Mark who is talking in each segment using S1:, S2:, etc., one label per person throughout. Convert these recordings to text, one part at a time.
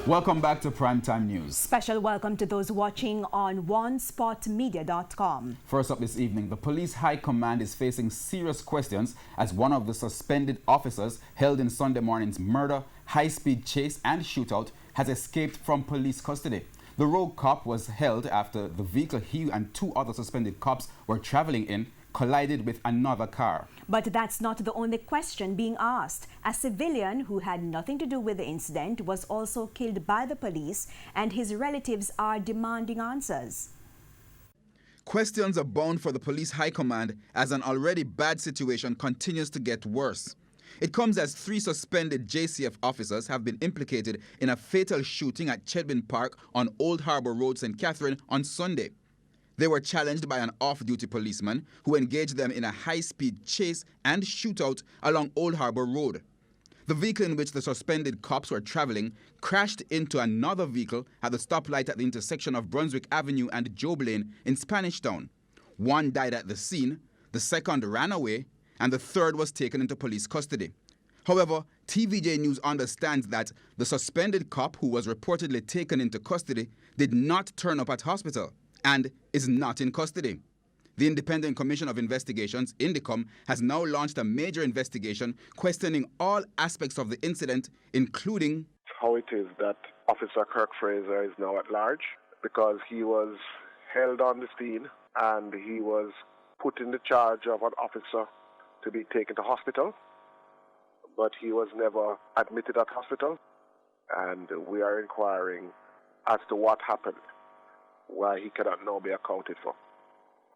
S1: Welcome back to Primetime News.
S2: Special welcome to those watching on OneSpotMedia.com.
S1: First up this evening, the police high command is facing serious questions as one of the suspended officers held in Sunday morning's murder, high-speed chase and shootout has escaped from police custody. The rogue cop was held after the vehicle he and two other suspended cops were traveling in collided with another car.
S2: But that's not the only question being asked. A civilian who had nothing to do with the incident was also killed by the police, and his relatives are demanding answers.
S1: Questions abound for the police high command as an already bad situation continues to get worse. It comes as 3 suspended JCF officers have been implicated in a fatal shooting at Chedwin Park on Old Harbour Road, St. Catherine on Sunday. They were challenged by an off-duty policeman who engaged them in a high-speed chase and shootout along Old Harbour Road. The vehicle in which the suspended cops were traveling crashed into another vehicle at the stoplight at the intersection of Brunswick Avenue and Job Lane in Spanish Town. One died at the scene, the second ran away, and the third was taken into police custody. However, TVJ News understands that the suspended cop who was reportedly taken into custody did not turn up at hospital and is not in custody. The Independent Commission of Investigations, INDECOM, has now launched a major investigation questioning all aspects of the incident, including
S3: how it is that Officer Kirk Fraser is now at large, because he was held on the scene and he was put in the charge of an officer to be taken to hospital, but he was never admitted at hospital, and we are inquiring as to what happened, why he cannot now be accounted for.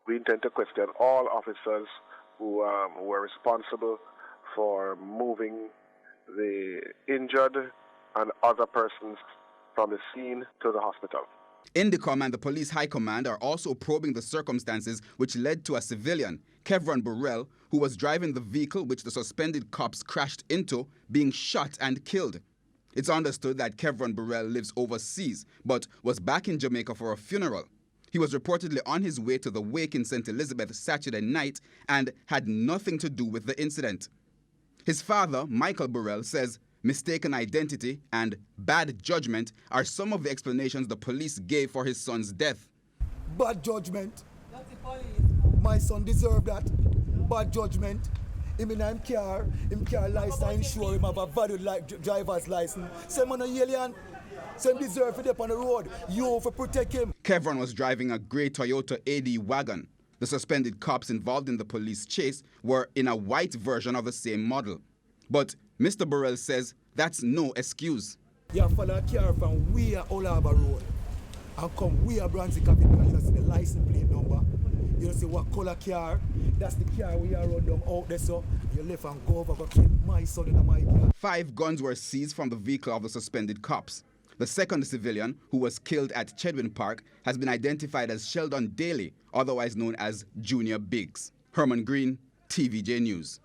S3: We intend to question all officers who were responsible for moving the injured and other persons from the scene to the hospital.
S1: INDECOM and the police high command are also probing the circumstances which led to a civilian, Kevron Burrell, who was driving the vehicle which the suspended cops crashed into, being shot and killed. It's understood that Kevron Burrell lives overseas, but was back in Jamaica for a funeral. He was reportedly on his way to the wake in St. Elizabeth Saturday night and had nothing to do with the incident. His father, Michael Burrell, says mistaken identity and bad judgment are some of the explanations the police gave for his son's death.
S4: Bad judgment. My son deserved that. Bad judgment. Him in him car license, ensure him have a valid driver's license. Same on a alien. Same deserve to dip on the road. You for protect him.
S1: Kevron was driving a grey Toyota AD wagon. The suspended cops involved in the police chase were in a white version of the same model. But Mr. Burrell says that's no excuse.
S4: You follow a car from we are Old Harbour Road and come we are Brunswick Avenue, and you see the license plate number. You see what color car, that's the car we are run down out there, so you left and go over, go kill my son in my car.
S1: 5 guns were seized from the vehicle of the suspended cops. The second civilian, who was killed at Chedwin Park, has been identified as Sheldon Daly, otherwise known as Junior Biggs. Herman Green, TVJ News.